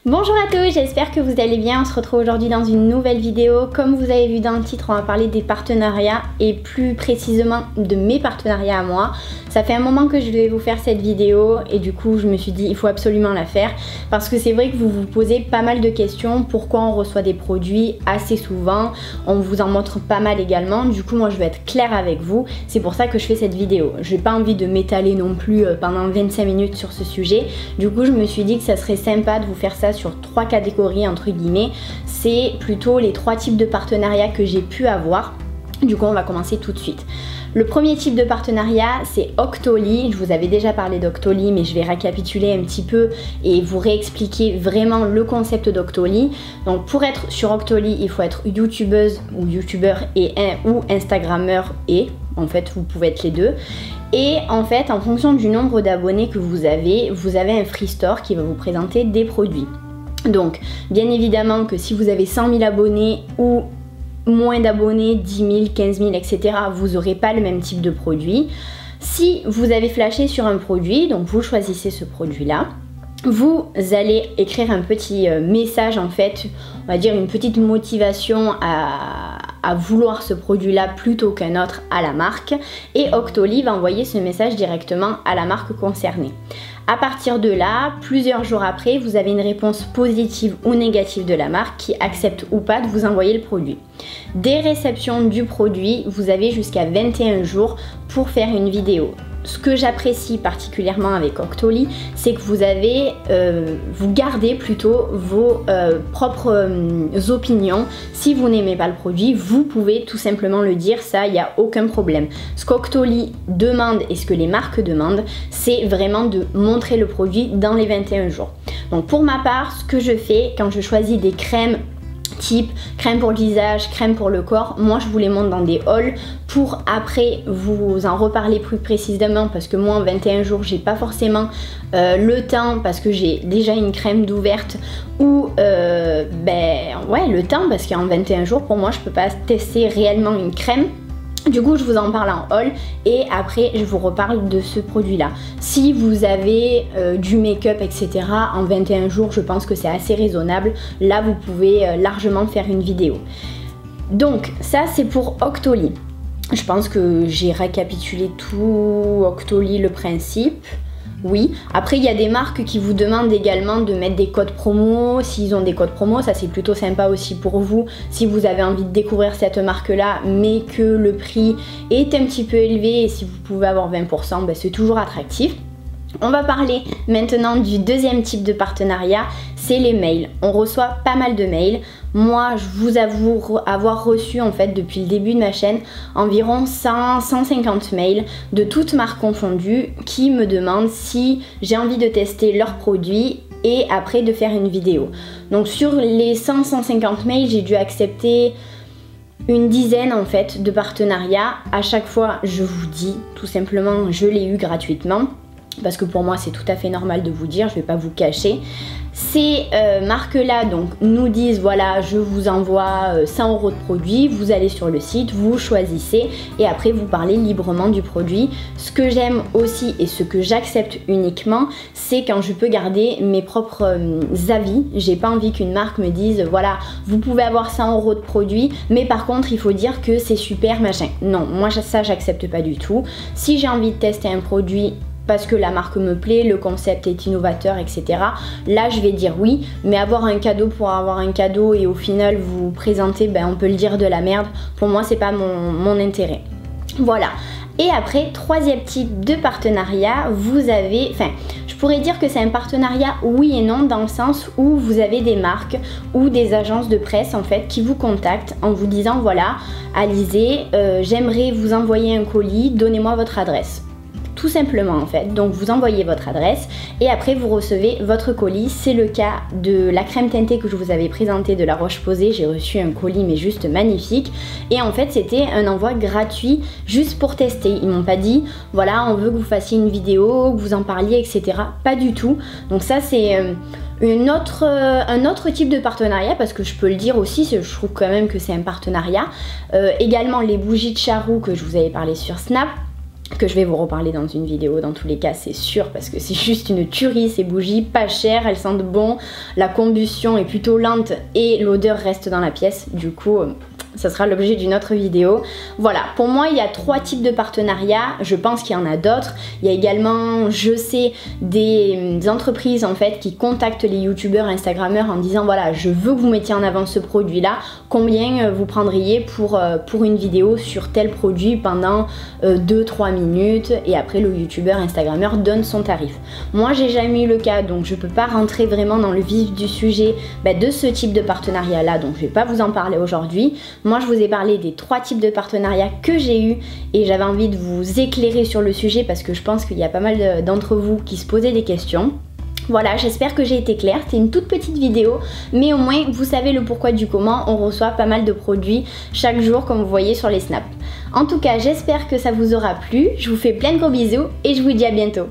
Bonjour à tous, j'espère que vous allez bien. On se retrouve aujourd'hui dans une nouvelle vidéo. Comme vous avez vu dans le titre, on va parler des partenariats et plus précisément de mes partenariats à moi. Ça fait un moment que je devais vous faire cette vidéo et du coup je me suis dit il faut absolument la faire parce que c'est vrai que vous vous posez pas mal de questions. Pourquoi on reçoit des produits assez souvent, on vous en montre pas mal également. Du coup moi je vais être claire avec vous, c'est pour ça que je fais cette vidéo. J'ai pas envie de m'étaler non plus pendant 25 minutes sur ce sujet. Du coup je me suis dit que ça serait sympa de vous faire ça sur 3 catégories entre guillemets. C'est plutôt les 3 types de partenariats que j'ai pu avoir. Du coup on va commencer tout de suite. Le premier type de partenariat c'est Octoly. Je vous avais déjà parlé d'Octoly mais je vais récapituler un petit peu et vous réexpliquer vraiment le concept d'Octoly. Donc pour être sur Octoly il faut être youtubeuse ou youtubeur ou instagrammeur en fait vous pouvez être les deux. Et en fait en fonction du nombre d'abonnés que vous avez un free store qui va vous présenter des produits. Donc bien évidemment que si vous avez 100 000 abonnés ou moins d'abonnés, 10 000, 15 000, etc., vous n'aurez pas le même type de produit. Si vous avez flashé sur un produit, donc vous choisissez ce produit-là, vous allez écrire un petit message en fait, on va dire une petite motivation à vouloir ce produit-là plutôt qu'un autre à la marque et Octoly va envoyer ce message directement à la marque concernée. À partir de là, plusieurs jours après, vous avez une réponse positive ou négative de la marque qui accepte ou pas de vous envoyer le produit. Dès réception du produit, vous avez jusqu'à 21 jours pour faire une vidéo. Ce que j'apprécie particulièrement avec Octoly, c'est que vous gardez plutôt vos propres opinions. Si vous n'aimez pas le produit, vous pouvez tout simplement le dire, ça, il n'y a aucun problème. Ce qu'Octoly demande et ce que les marques demandent, c'est vraiment de montrer le produit dans les 21 jours. Donc pour ma part, ce que je fais quand je choisis des crèmes type crème pour le visage, crème pour le corps, moi je vous les montre dans des hauls pour après vous en reparler plus précisément parce que moi en 21 jours j'ai pas forcément le temps parce que j'ai déjà une crème d'ouverte ou le temps parce qu'en 21 jours pour moi je peux pas tester réellement une crème. Du coup je vous en parle en haul et après je vous reparle de ce produit là. Si vous avez du make-up etc en 21 jours je pense que c'est assez raisonnable. Là vous pouvez largement faire une vidéo. Donc ça c'est pour Octoly. Je pense que j'ai récapitulé tout Octoly le principe. Oui, après il y a des marques qui vous demandent également de mettre des codes promo. S'ils ont des codes promo, ça c'est plutôt sympa aussi pour vous. Si vous avez envie de découvrir cette marque là, mais que le prix est un petit peu élevé et si vous pouvez avoir 20%, c'est toujours attractif. On va parler maintenant du deuxième type de partenariat, c'est les mails. On reçoit pas mal de mails. Moi, je vous avoue avoir reçu en fait depuis le début de ma chaîne environ 150 mails de toutes marques confondues qui me demandent si j'ai envie de tester leurs produits et après de faire une vidéo. Donc sur les 150 mails, j'ai dû accepter une dizaine en fait de partenariats. À chaque fois, je vous dis tout simplement, je l'ai eu gratuitement. Parce que pour moi c'est tout à fait normal de vous dire, je vais pas vous cacher. Ces marques-là donc nous disent voilà je vous envoie 100 € de produit, vous allez sur le site, vous choisissez et après vous parlez librement du produit. Ce que j'aime aussi et ce que j'accepte uniquement, c'est quand je peux garder mes propres avis. J'ai pas envie qu'une marque me dise voilà vous pouvez avoir 100 € de produit mais par contre il faut dire que c'est super machin. Non, moi ça j'accepte pas du tout. Si j'ai envie de tester un produit parce que la marque me plaît, le concept est innovateur, etc. Là, je vais dire oui, mais avoir un cadeau pour avoir un cadeau et au final vous présenter, on peut le dire de la merde, pour moi, c'est pas mon intérêt. Voilà. Et après, troisième type de partenariat, vous avez, je pourrais dire que c'est un partenariat oui et non dans le sens où vous avez des marques ou des agences de presse en fait qui vous contactent en vous disant voilà, Alizée, j'aimerais vous envoyer un colis, donnez-moi votre adresse. Tout simplement en fait, donc vous envoyez votre adresse et après vous recevez votre colis. C'est le cas de la crème teintée que je vous avais présentée de La Roche-Posay. J'ai reçu un colis mais juste magnifique et en fait c'était un envoi gratuit juste pour tester. Ils m'ont pas dit voilà on veut que vous fassiez une vidéo, que vous en parliez etc. Pas du tout. Donc ça c'est un autre type de partenariat parce que je peux le dire aussi, je trouve quand même que c'est un partenariat. Également les bougies de charroux que je vous avais parlé sur Snap. que je vais vous reparler dans une vidéo dans tous les cas, c'est sûr, parce que c'est juste une tuerie ces bougies, pas chères, elles sentent bon, la combustion est plutôt lente et l'odeur reste dans la pièce, du coup ça sera l'objet d'une autre vidéo. Voilà, pour moi il y a 3 types de partenariats, je pense qu'il y en a d'autres. Il y a également, je sais, des entreprises en fait qui contactent les youtubeurs, instagrammeurs en disant voilà, je veux que vous mettiez en avant ce produit là, combien vous prendriez pour une vidéo sur tel produit pendant 2-3 minutes, et après le youtubeur, instagrammeur donne son tarif. Moi j'ai jamais eu le cas, donc je peux pas rentrer vraiment dans le vif du sujet de ce type de partenariat là, donc je vais pas vous en parler aujourd'hui. Moi je vous ai parlé des 3 types de partenariats que j'ai eu et j'avais envie de vous éclairer sur le sujet parce que je pense qu'il y a pas mal d'entre vous qui se posaient des questions. Voilà, j'espère que j'ai été claire, c'est une toute petite vidéo, mais au moins vous savez le pourquoi du comment, on reçoit pas mal de produits chaque jour comme vous voyez sur les snaps. En tout cas, j'espère que ça vous aura plu, je vous fais plein de gros bisous et je vous dis à bientôt.